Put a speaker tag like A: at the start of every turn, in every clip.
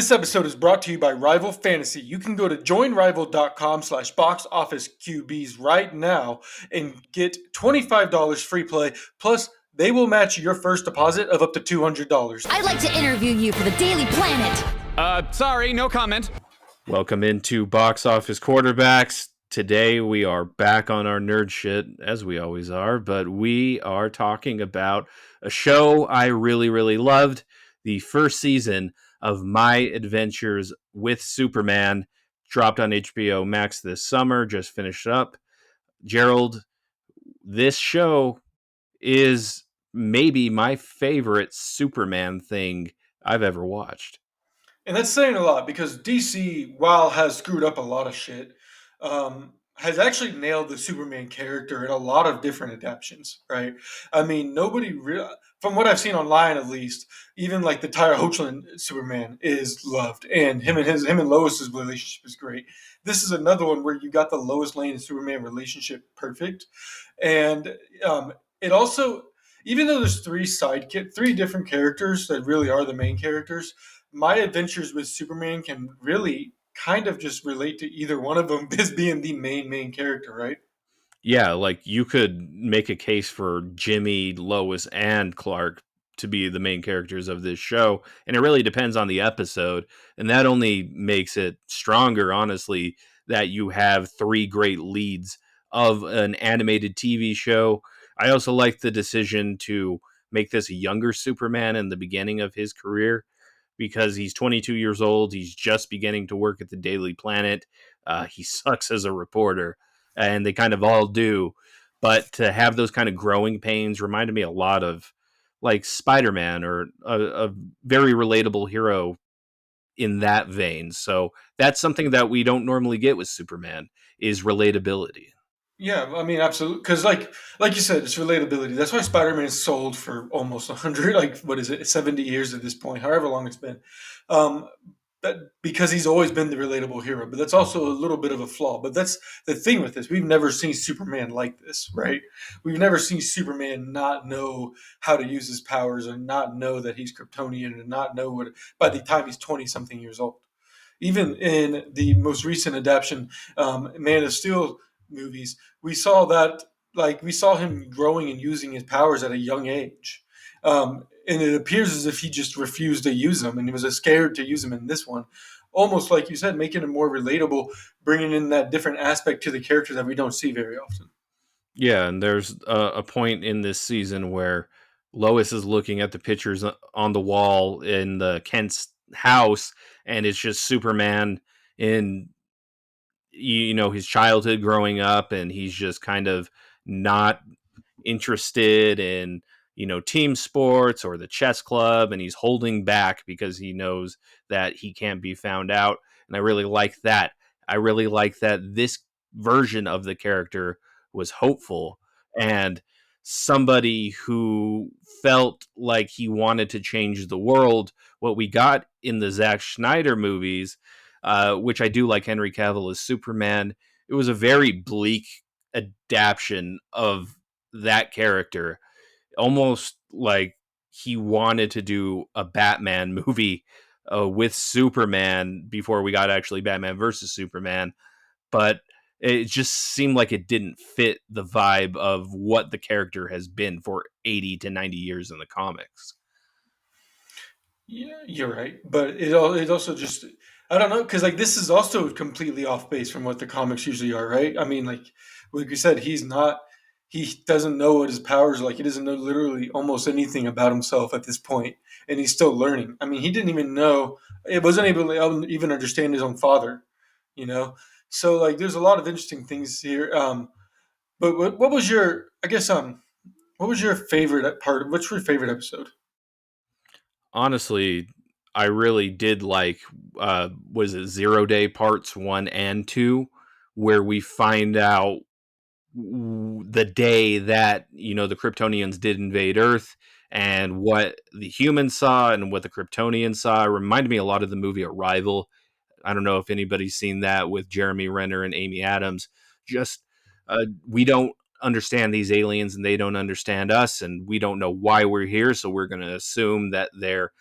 A: This episode is brought to you by Rival Fantasy. You can go to joinrival.com/boxofficeqbs right now and get $25 free play. Plus, they will match your first deposit of up to $200.
B: I'd like to interview you for the Daily Planet.
C: Sorry, no comment.
D: Welcome into Box Office Quarterbacks. Today we are back on our nerd shit, as we always are, but we are talking about a show I really loved, the first season of My Adventures with Superman, dropped on HBO Max this summer, just finished up. Gerald, this show is maybe my favorite Superman thing I've ever watched.
A: And that's saying a lot because DC, while has screwed up a lot of shit, has actually nailed the Superman character in a lot of different adaptations, right? I mean, from what I've seen online at least, even like the Tyler Hoechlin Superman is loved, and him and Lois's relationship is great. This is another one where you got the Lois Lane and Superman relationship perfect, and it also, even though there's three different characters that really are the main characters, My Adventures with Superman can really kind of just relate to either one of them as being the main character, right?
D: Yeah, like you could make a case for Jimmy, Lois, and Clark to be the main characters of this show, and it really depends on the episode, and that only makes it stronger, honestly, that you have three great leads of an animated TV show. I also like the decision to make this a younger Superman in the beginning of his career because he's 22 years old. He's just beginning to work at the Daily Planet. He sucks as a reporter, and they kind of all do. But to have those kind of growing pains reminded me a lot of like Spider-Man or a very relatable hero in that vein. So that's something that we don't normally get with Superman is relatability.
A: Yeah, I mean, absolutely. Because, like you said, it's relatability. That's why Spider-Man is sold for almost 100, like, what is it, 70 years at this point, however long it's been. Um, because he's always been the relatable hero. But that's also a little bit of a flaw. But that's the thing with this. We've never seen Superman like this, right? We've never seen Superman not know how to use his powers and not know that he's Kryptonian and not know what, by the time he's 20-something years old. Even in the most recent adaptation, Man of Steel movies, we saw that, like, we saw him growing and using his powers at a young age. And it appears as if he just refused to use them and he was scared to use them in this one. Almost like you said, making it more relatable, bringing in that different aspect to the character that we don't see very often.
D: Yeah, and there's a point in this season where Lois is looking at the pictures on the wall in the Kent's house, and it's just Superman in his childhood growing up, and he's just kind of not interested in team sports or the chess club, and he's holding back because he knows that he can't be found out. And I really like that. I really like that this version of the character was hopeful and somebody who felt like he wanted to change the world. What we got in the Zack Snyder movies, which I do like Henry Cavill as Superman, it was a very bleak adaptation of that character, almost like he wanted to do a Batman movie with Superman before we got actually Batman versus Superman, but it just seemed like it didn't fit the vibe of what the character has been for 80 to 90 years in the comics.
A: Yeah, you're right, but it also just, I don't know, because like this is also completely off base from what the comics usually are, right? I mean, like you said, he doesn't know what his powers are like. He doesn't know literally almost anything about himself at this point, and he's still learning. I mean, he didn't even know, it wasn't able to even understand his own father, you know. So like, there's a lot of interesting things here. But what was your, I guess, what was your favorite part? What's your favorite episode?
D: Honestly, I really did like was it 0 Day Parts 1 and 2, where we find out the day that the Kryptonians did invade Earth, and what the humans saw and what the Kryptonians saw. It reminded me a lot of the movie Arrival. I don't know if anybody's seen that with Jeremy Renner and Amy Adams. Just we don't understand these aliens, and they don't understand us, and we don't know why we're here, so we're going to assume that they're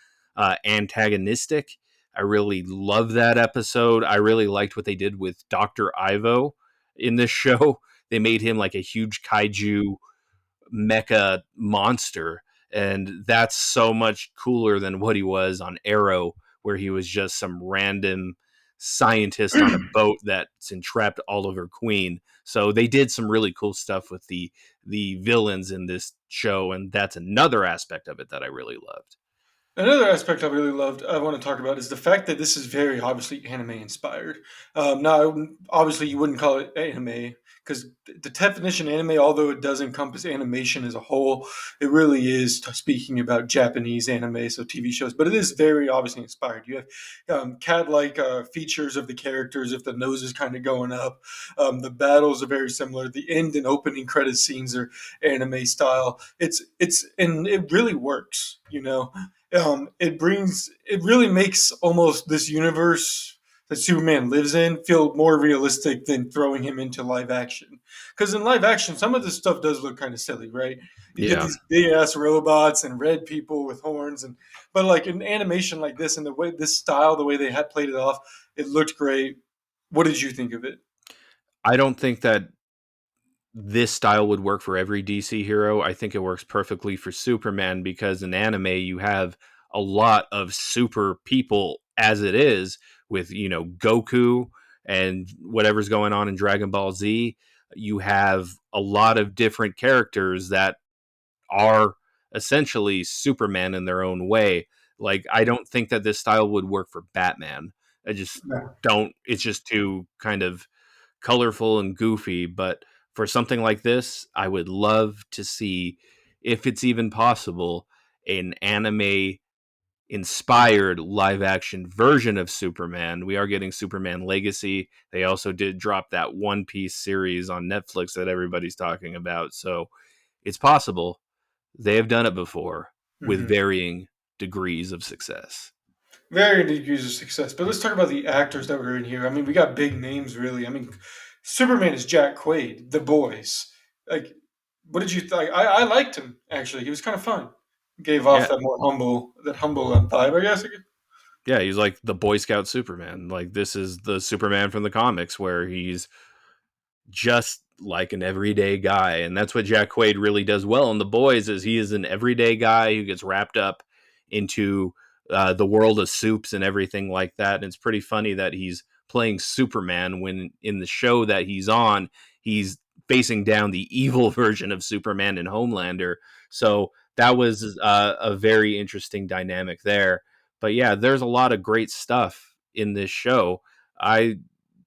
D: antagonistic. I really love that episode. I really liked what they did with Dr. Ivo in this show. They made him like a huge kaiju mecha monster, and that's so much cooler than what he was on Arrow, where he was just some random scientist on a boat that's entrapped Oliver Queen. So they did some really cool stuff with the villains in this show, and that's another aspect of it that I really loved.
A: Another aspect I really loved, I want to talk about, is the fact that this is very obviously anime inspired. Now, obviously, you wouldn't call it anime because the definition anime, although it does encompass animation as a whole, it really is speaking about Japanese anime, so TV shows. But it is very obviously inspired. You have cat-like features of the characters, if the nose is kind of going up. The battles are very similar. The end and opening credit scenes are anime style. It's and it really works. It really makes almost this universe that Superman lives in feel more realistic than throwing him into live action. Because in live action, some of this stuff does look kind of silly, right? You get
D: Yeah.
A: these big ass robots and red people with horns, but like in animation like this and the way this style, the way they had played it off, it looked great. What did you think of it?
D: I don't think that this style would work for every DC hero. I think it works perfectly for Superman because in anime you have a lot of super people as it is with, Goku and whatever's going on in Dragon Ball Z. You have a lot of different characters that are essentially Superman in their own way. Like I don't think that this style would work for Batman. I just
A: No.
D: don't. It's just too kind of colorful and goofy. But for something like this, I would love to see, if it's even possible, an anime inspired live action version of Superman. We are getting Superman Legacy. They also did drop that One Piece series on Netflix that everybody's talking about. So it's possible. They have done it before with
A: Mhm.
D: varying degrees of success.
A: Varying degrees of success. But let's talk about the actors that were in here. I mean, we got big names, really. I mean, Superman is Jack Quaid, The Boys. Like, what did you think? I liked him actually. He was kind of fun. Gave off
D: Yeah.
A: that humble vibe, I guess.
D: Yeah, he's like the Boy Scout Superman. Like this is the Superman from the comics where he's just like an everyday guy, and that's what Jack Quaid really does well in The Boys. Is he is an everyday guy who gets wrapped up into the world of soups and everything like that. And it's pretty funny that he's playing Superman when in the show that he's on, he's facing down the evil version of Superman in Homelander. So that was a very interesting dynamic there. But yeah, there's a lot of great stuff in this show. I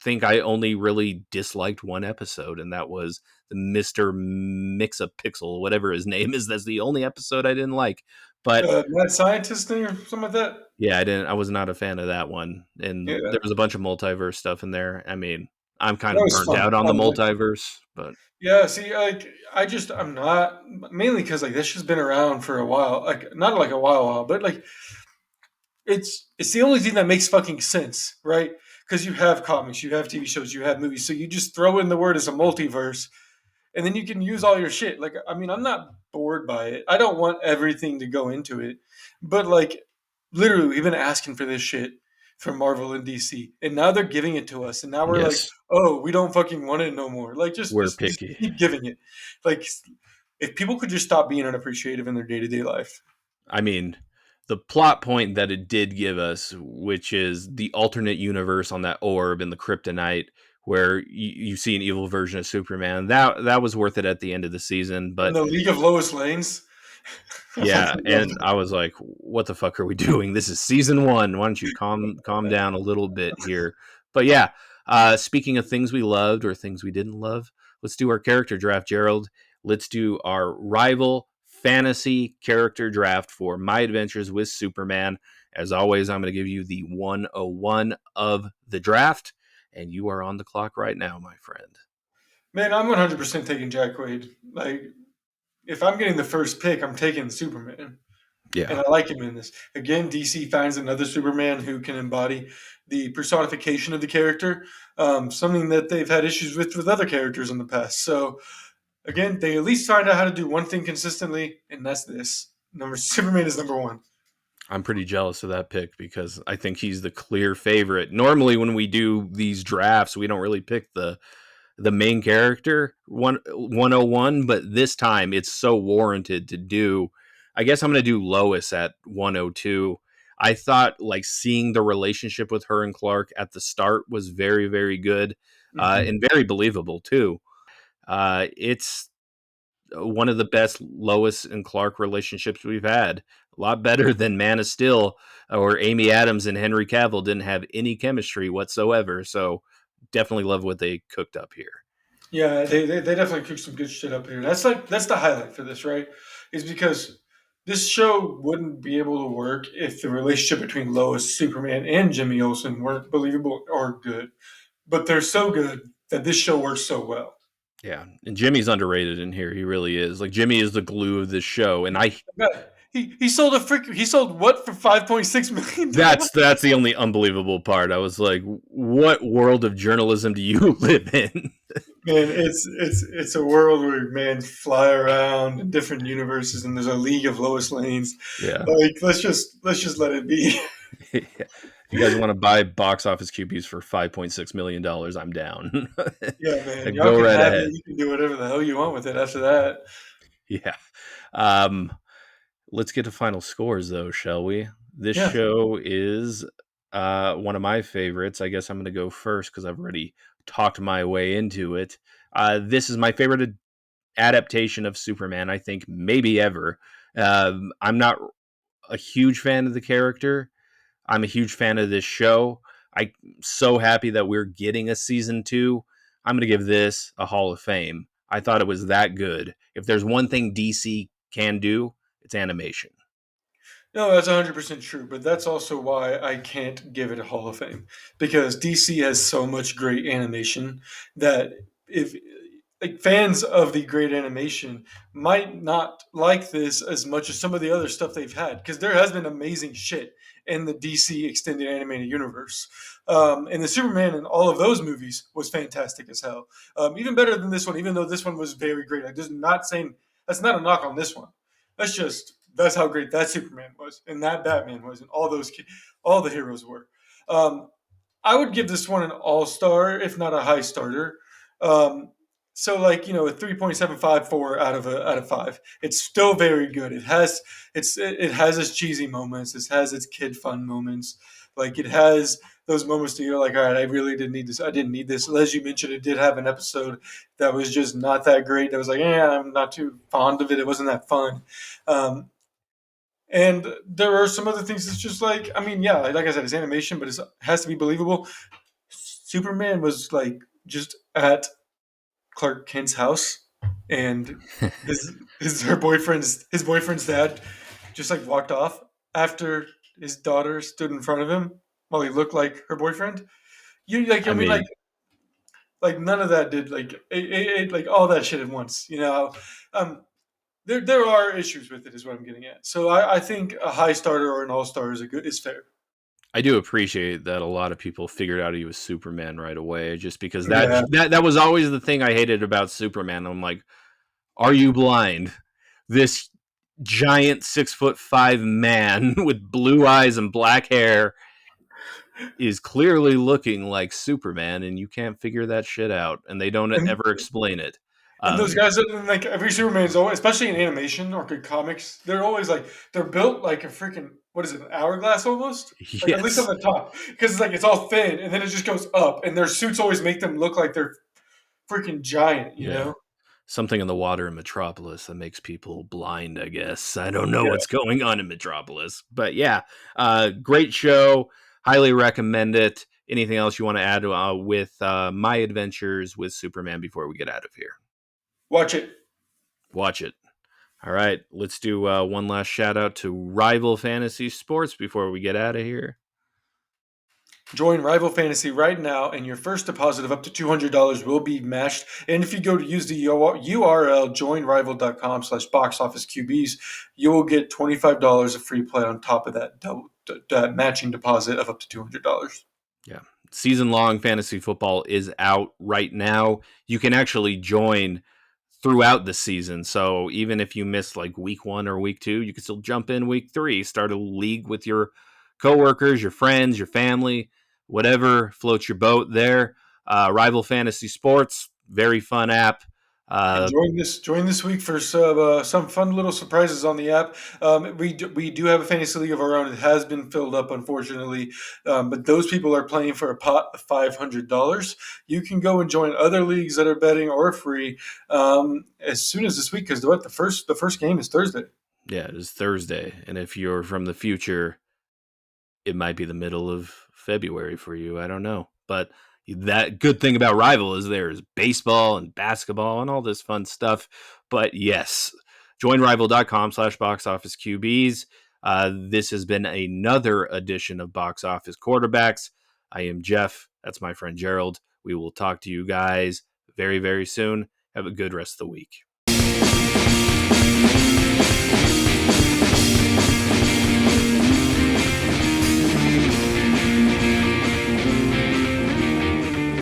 D: think I only really disliked one episode, and that was the Mr. Mix a Pixel, whatever his name is. That's the only episode I didn't like. But
A: Mad Scientist thing or something like that.
D: yeah, I was not a fan of that one.
A: Yeah,
D: And there was
A: that
D: a bunch of multiverse stuff in there. I mean, I'm kind of
A: was
D: burnt
A: fun.
D: out on
A: I
D: the
A: liked it.
D: multiverse, but
A: Yeah, see, like I'm not mainly because like this has been around for a while, like not like a while, but like it's the only thing that makes fucking sense, right? Because you have comics, you have TV shows, you have movies, so you just throw in the word as a multiverse, and then you can use all your shit. Like, I mean, I'm not bored by it. I don't want everything to go into it, but like, literally, we've been asking for this shit from Marvel and DC, and now they're giving it to us, and now we're like,
D: yes,
A: oh, we don't fucking want it no more. Like, just
D: we're
A: just just
D: picky.
A: keep giving it. Like, if people could just stop being unappreciative in their day to day life.
D: I mean, the plot point that it did give us, which is the alternate universe on that orb and the kryptonite, where you see an evil version of Superman, that was worth it at the end of the season.
A: And
D: But
A: the League of Lowest Lanes. I
D: yeah,
A: fucking love
D: and I was like, "What the fuck are we doing? This is season one. Why don't you calm down a little bit here?" But yeah, speaking of things we loved or things we didn't love, let's do our character draft, Gerald. Let's do our rival fantasy character draft for My Adventures with Superman. As always, I'm going to give you the 101 of the draft, and you are on the clock right now, my friend.
A: Man, I'm 100% taking Jack Quaid. Like, if I'm getting the first pick, I'm taking Superman. And
D: Yeah.
A: I like him in this. Again, DC finds another Superman who can embody the personification of the character, something that they've had issues with other characters in the past. So, again, they at least find out how to do one thing consistently, and that's this. Superman is number one.
D: I'm pretty jealous of that pick because I think he's the clear favorite. Normally, when we do these drafts, we don't really pick the main character 101, but this time it's so warranted to do. I guess I'm going to do Lois at 102. I thought like seeing the relationship with her and Clark at the start was very, very good,
A: Hmm.
D: and very believable too. It's one of the best Lois and Clark relationships we've had. A lot better than Man of Steel, or Amy Adams and Henry Cavill didn't have any chemistry whatsoever. So definitely love what they cooked up here.
A: Yeah, they definitely cooked some good shit up here. That's the highlight for this, right? Is because this show wouldn't be able to work if the relationship between Lois, Superman, and Jimmy Olsen weren't believable or good. But they're so good that this show works so well.
D: Yeah, and Jimmy's underrated in here. He really is. Like Jimmy is the glue of this show, and I
A: God, he sold he sold what for $5.6 million?
D: that's the only unbelievable part. I was like, what world of journalism do you live in?
A: Man, it's a world where man fly around in different universes, and there's a league of Lois Lanes.
D: Yeah.
A: Like let's just let it be.
D: If you guys want to buy box office QBs for $5.6 million, I'm down.
A: Yeah, man, y'all
D: Go
A: can
D: right
A: have it.
D: ahead.
A: You can do whatever the hell you want with it after that.
D: Yeah. Um, let's get to final scores, though, shall we? This
A: Yeah.
D: show is one of my favorites. I guess I'm going to go first because I've already talked my way into it. This is my favorite adaptation of Superman, I think, maybe ever. I'm not a huge fan of the character. I'm a huge fan of this show. I'm so happy that we're getting a season two. I'm going to give this a Hall of Fame. I thought it was that good. If there's one thing DC can do, it's animation.
A: No, that's 100% true, but that's also why I can't give it a Hall of Fame because DC has so much great animation that if like fans of the great animation might not like this as much as some of the other stuff they've had because there has been amazing shit in the DC extended animated universe. And the Superman in all of those movies was fantastic as hell. Even better than this one, even though this one was very great. I'm just not saying that's not a knock on this one. That's how great that Superman was, and that Batman was, and all the heroes were. Um, I would give this one an all star, if not a high starter. Um, so like a 3.754 out of 5. It's still very good. It has its cheesy moments. It has its kid fun moments. Like it has those moments that you're like, all right, I really didn't need this. I didn't need this. As you mentioned, it did have an episode that was just not that great. That was like, yeah, I'm not too fond of it. It wasn't that fun. Um, and there are some other things that's just like, I mean, yeah, like I said, it's animation, but it has to be believable. Superman was like just at Clark Kent's house, and his boyfriend's dad just like walked off after his daughter stood in front of him while he looked like her boyfriend. You like, I
D: I
A: mean,
D: mean,
A: like none of that did like all that shit at once. Um, there are issues with it, is what I'm getting at. So I think a high starter or an all star is fair.
D: I do appreciate that a lot of people figured out he was Superman right away, just because that
A: Yeah,
D: that was always the thing I hated about Superman. I'm like, are you blind? This giant 6'5" man with blue eyes and black hair is clearly looking like Superman, and you can't figure that shit out, and they don't
A: and
D: ever explain it.
A: and those
D: Um,
A: guys, like every Superman is always, especially in animation or good comics, they're always like they're built like a freaking what is it, an hourglass almost? Like at least on
D: yes,
A: the top, because it's all thin and then it just goes up, and their suits always make them look like they're freaking giant.
D: yeah, something in the water in Metropolis that makes people blind. I guess I don't know
A: Yeah.
D: what's going on in Metropolis, but yeah, great show. Highly recommend it. Anything else you want to add with my adventures with Superman before we get out of here?
A: Watch it.
D: Watch it. All right, let's do one last shout out to Rival Fantasy Sports before we get out of here.
A: Join Rival Fantasy right now, and your first deposit of up to $200 will be matched. And if you go to use the URL joinrival.com/boxofficeqbs, you will get $25 of free play on top of that matching deposit of up to $200.
D: Yeah. Season long fantasy football is out right now. You can actually join throughout the season. So even if you miss like week 1 or week 2, you can still jump in week 3, start a league with your coworkers, your friends, your family, whatever floats your boat there. Rival Fantasy Sports, very fun app.
A: And
D: Uh,
A: join this week for some fun little surprises on the app. We do have a fantasy league of our own. It has been filled up, unfortunately, but those people are playing for a pot of $500. You can go and join other leagues that are betting or free as soon as this week, because the first game is Thursday.
D: yeah, it is Thursday, and if you're from the future, it might be the middle of February for you. I don't know. But that good thing about Rival is there's baseball and basketball and all this fun stuff. But yes, join rival.com/box office QBs. This has been another edition of Box Office Quarterbacks. I am Jeff. That's my friend Gerald. We will talk to you guys very, very soon. Have a good rest of the week.